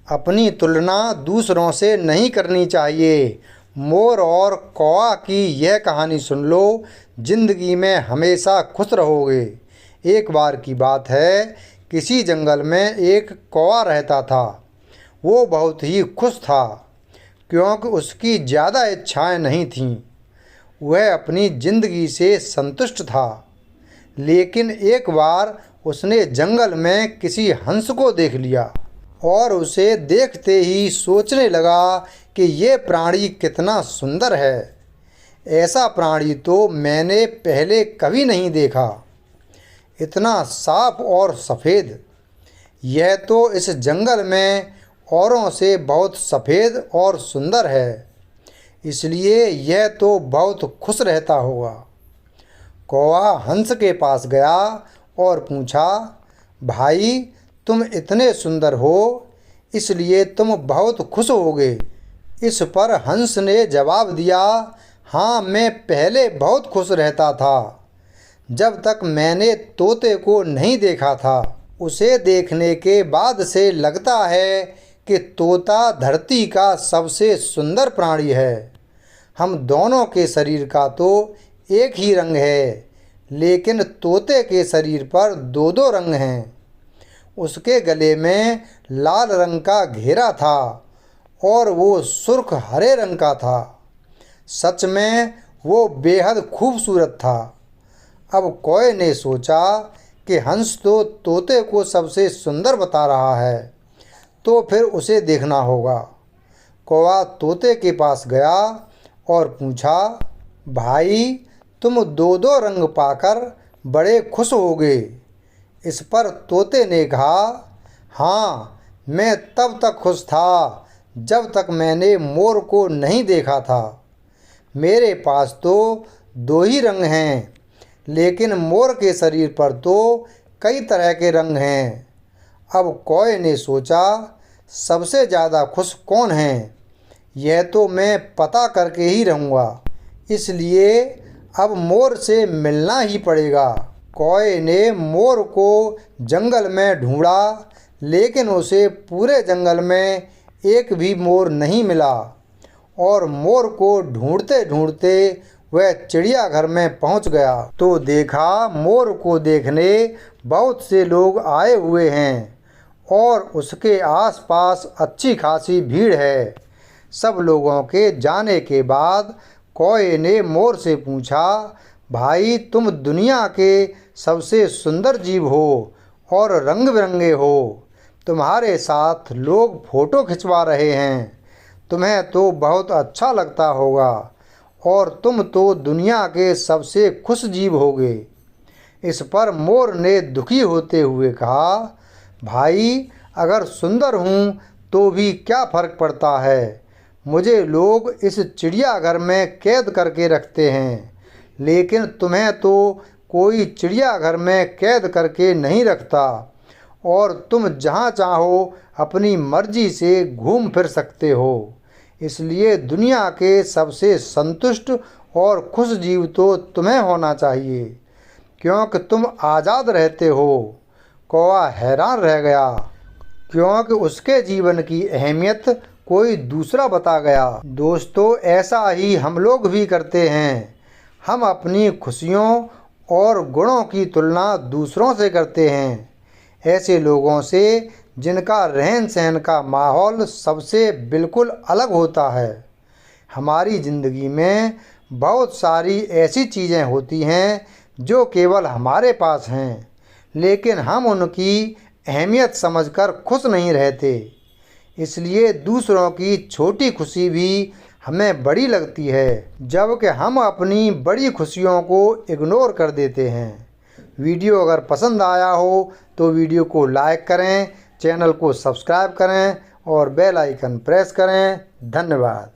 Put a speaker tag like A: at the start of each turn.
A: अपनी तुलना दूसरों से नहीं करनी चाहिए। मोर और कौआ की यह कहानी सुन लो, जिंदगी में हमेशा खुश रहोगे। एक बार की बात है, किसी जंगल में एक कौआ रहता था। वो बहुत ही खुश था क्योंकि उसकी ज़्यादा इच्छाएं नहीं थीं। वह अपनी ज़िंदगी से संतुष्ट था। लेकिन एक बार उसने जंगल में किसी हंस को देख लिया और उसे देखते ही सोचने लगा कि ये प्राणी कितना सुंदर है। ऐसा प्राणी तो मैंने पहले कभी नहीं देखा। इतना साफ और सफ़ेद। यह तो इस जंगल में औरों से बहुत सफ़ेद और सुंदर है, इसलिए यह तो बहुत खुश रहता होगा। कौआ हंस के पास गया और पूछा, भाई तुम इतने सुंदर हो, इसलिए तुम बहुत खुश होगे। इस पर हंस ने जवाब दिया, हाँ, मैं पहले बहुत खुश रहता था, जब तक मैंने तोते को नहीं देखा था। उसे देखने के बाद से लगता है कि तोता धरती का सबसे सुंदर प्राणी है। हम दोनों के शरीर का तो एक ही रंग है, लेकिन तोते के शरीर पर दो दो रंग हैं। उसके गले में लाल रंग का घेरा था और वो सुर्ख हरे रंग का था। सच में वो बेहद खूबसूरत था। अब कौए ने सोचा कि हंस तो तोते को सबसे सुंदर बता रहा है, तो फिर उसे देखना होगा। कौआ तोते के पास गया और पूछा, भाई तुम दो दो रंग पाकर बड़े खुश होगे। इस पर तोते ने कहा, हाँ, मैं तब तक खुश था जब तक मैंने मोर को नहीं देखा था। मेरे पास तो दो ही रंग हैं, लेकिन मोर के शरीर पर तो कई तरह के रंग हैं। अब कौए ने सोचा, सबसे ज़्यादा खुश कौन है, यह तो मैं पता करके ही रहूँगा। इसलिए अब मोर से मिलना ही पड़ेगा। कौए ने मोर को जंगल में ढूंढा, लेकिन उसे पूरे जंगल में एक भी मोर नहीं मिला। और मोर को ढूंढते ढूंढते वह चिड़ियाघर में पहुंच गया तो देखा मोर को देखने बहुत से लोग आए हुए हैं और उसके आसपास अच्छी खासी भीड़ है। सब लोगों के जाने के बाद कौए ने मोर से पूछा, भाई तुम दुनिया के सबसे सुंदर जीव हो और रंग बिरंगे हो। तुम्हारे साथ लोग फ़ोटो खिंचवा रहे हैं। तुम्हें तो बहुत अच्छा लगता होगा और तुम तो दुनिया के सबसे खुश जीव होगे। इस पर मोर ने दुखी होते हुए कहा, भाई अगर सुंदर हूँ तो भी क्या फ़र्क पड़ता है। मुझे लोग इस चिड़ियाघर में कैद करके रखते हैं, लेकिन तुम्हें तो कोई चिड़ियाघर में कैद करके नहीं रखता और तुम जहाँ चाहो अपनी मर्जी से घूम फिर सकते हो। इसलिए दुनिया के सबसे संतुष्ट और खुश जीव तो तुम्हें होना चाहिए, क्योंकि तुम आज़ाद रहते हो। कौआ हैरान रह गया, क्योंकि उसके जीवन की अहमियत कोई दूसरा बता गया। दोस्तों, ऐसा ही हम लोग भी करते हैं। हम अपनी खुशियों और गुणों की तुलना दूसरों से करते हैं, ऐसे लोगों से जिनका रहन सहन का माहौल सबसे बिल्कुल अलग होता है। हमारी ज़िंदगी में बहुत सारी ऐसी चीज़ें होती हैं जो केवल हमारे पास हैं, लेकिन हम उनकी अहमियत समझकर खुश नहीं रहते। इसलिए दूसरों की छोटी खुशी भी हमें बड़ी लगती है, जबकि हम अपनी बड़ी खुशियों को इग्नोर कर देते हैं। वीडियो अगर पसंद आया हो तो वीडियो को लाइक करें, चैनल को सब्सक्राइब करें और बेल आइकन प्रेस करें। धन्यवाद।